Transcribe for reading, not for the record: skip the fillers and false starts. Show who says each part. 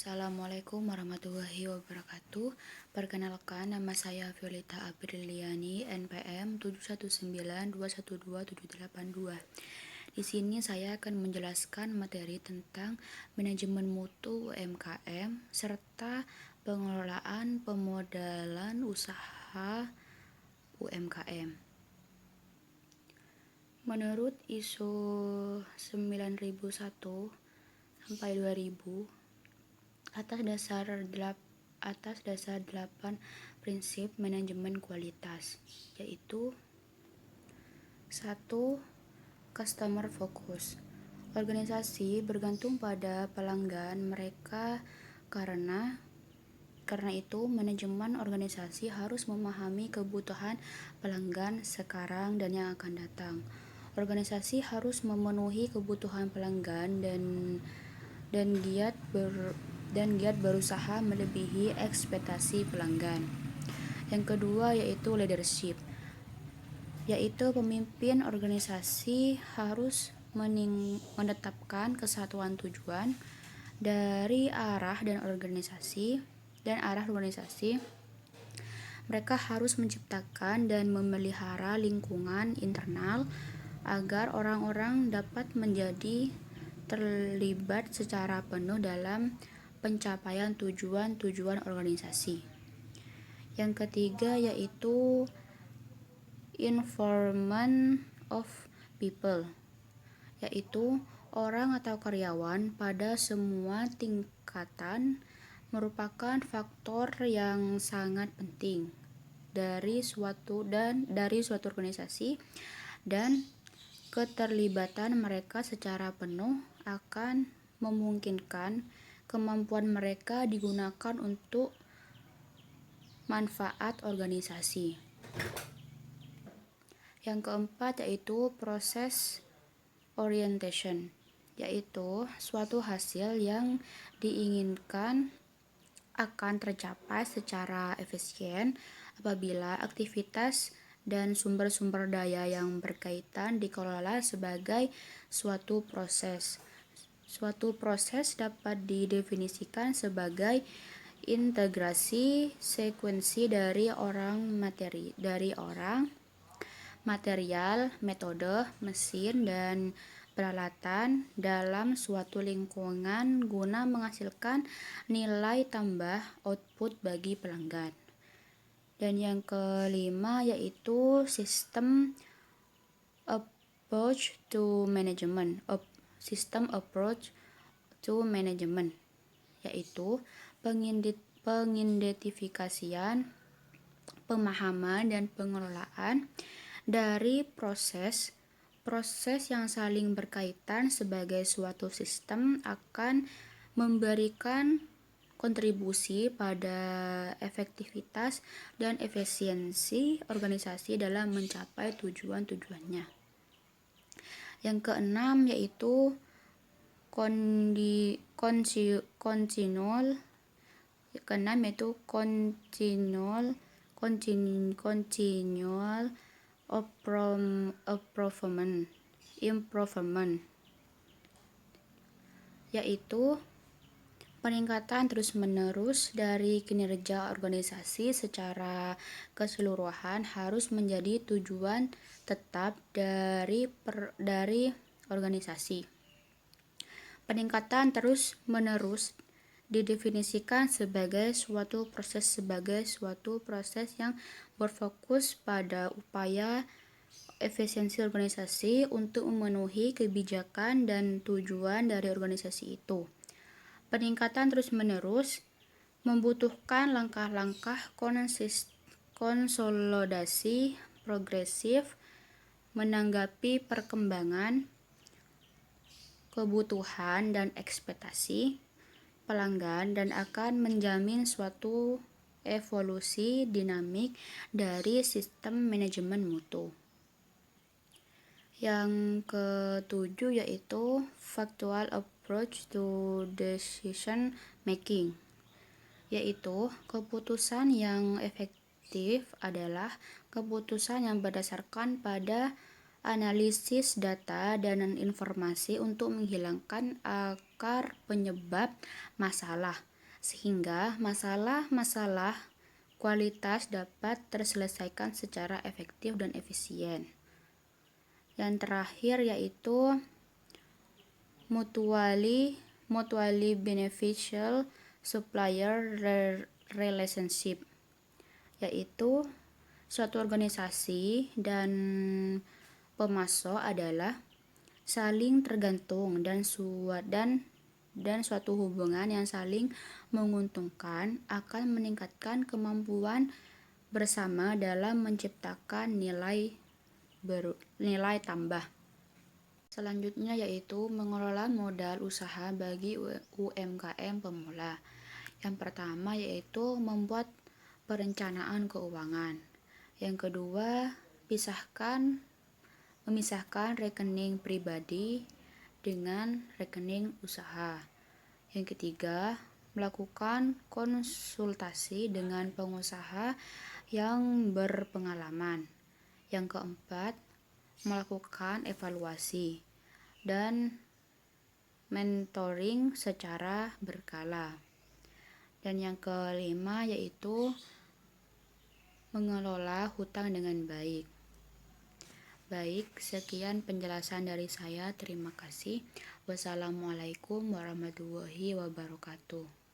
Speaker 1: Assalamualaikum warahmatullahi wabarakatuh. Perkenalkan, nama saya Violeta Apriliani, NPM 719212782. Di sini saya akan menjelaskan materi tentang manajemen mutu UMKM serta pengelolaan pemodalan usaha UMKM. Menurut ISO 9001 sampai 2000 atas dasar 8 prinsip manajemen kualitas, yaitu 1. Customer focus. Organisasi bergantung pada pelanggan mereka, karena itu manajemen organisasi harus memahami kebutuhan pelanggan sekarang dan yang akan datang. Organisasi harus memenuhi kebutuhan pelanggan dan giat berusaha melebihi ekspektasi pelanggan. Yang kedua yaitu leadership, yaitu pemimpin organisasi harus menetapkan kesatuan tujuan dari arah organisasi. Mereka harus menciptakan dan memelihara lingkungan internal agar orang-orang dapat menjadi terlibat secara penuh dalam pencapaian tujuan organisasi. Yang ketiga yaitu involvement of people, yaitu orang atau karyawan pada semua tingkatan merupakan faktor yang sangat penting dari suatu organisasi, dan keterlibatan mereka secara penuh akan memungkinkan kemampuan mereka digunakan untuk manfaat organisasi. Yang keempat yaitu proses orientation, yaitu suatu hasil yang diinginkan akan tercapai secara efisien apabila aktivitas dan sumber-sumber daya yang berkaitan dikelola sebagai suatu proses. Suatu proses dapat didefinisikan sebagai integrasi sekuensi dari material, metode, mesin, dan peralatan dalam suatu lingkungan guna menghasilkan nilai tambah output bagi pelanggan. Dan yang kelima yaitu system approach to management, yaitu pengidentifikasian, pemahaman, dan pengelolaan dari proses yang saling berkaitan sebagai suatu sistem akan memberikan kontribusi pada efektivitas dan efisiensi organisasi dalam mencapai tujuan-tujuannya. Yang keenam yaitu continual improvement, yaitu peningkatan terus-menerus dari kinerja organisasi secara keseluruhan harus menjadi tujuan tetap dari organisasi. Peningkatan terus-menerus didefinisikan sebagai suatu proses yang berfokus pada upaya efisiensi organisasi untuk memenuhi kebijakan dan tujuan dari organisasi itu. Peningkatan terus-menerus membutuhkan langkah-langkah konsolidasi progresif menanggapi perkembangan, kebutuhan, dan ekspektasi pelanggan, dan akan menjamin suatu evolusi dinamik dari sistem manajemen mutu. Yang ketujuh yaitu factual approach to decision making, yaitu keputusan yang efektif adalah keputusan yang berdasarkan pada analisis data dan informasi untuk menghilangkan akar penyebab masalah sehingga masalah-masalah kualitas dapat terselesaikan secara efektif dan efisien. Yang terakhir yaitu mutually beneficial supplier relationship, yaitu suatu organisasi dan pemasok adalah saling tergantung dan suatu hubungan yang saling menguntungkan akan meningkatkan kemampuan bersama dalam menciptakan nilai tambah. Selanjutnya yaitu mengelola modal usaha bagi UMKM pemula. Yang pertama yaitu membuat perencanaan keuangan. Yang kedua, memisahkan rekening pribadi dengan rekening usaha. Yang ketiga, melakukan konsultasi dengan pengusaha yang berpengalaman. Yang keempat, melakukan evaluasi dan mentoring secara berkala. Dan yang kelima yaitu mengelola hutang dengan baik. Baik, sekian penjelasan dari saya. Terima kasih. Wassalamualaikum warahmatullahi wabarakatuh.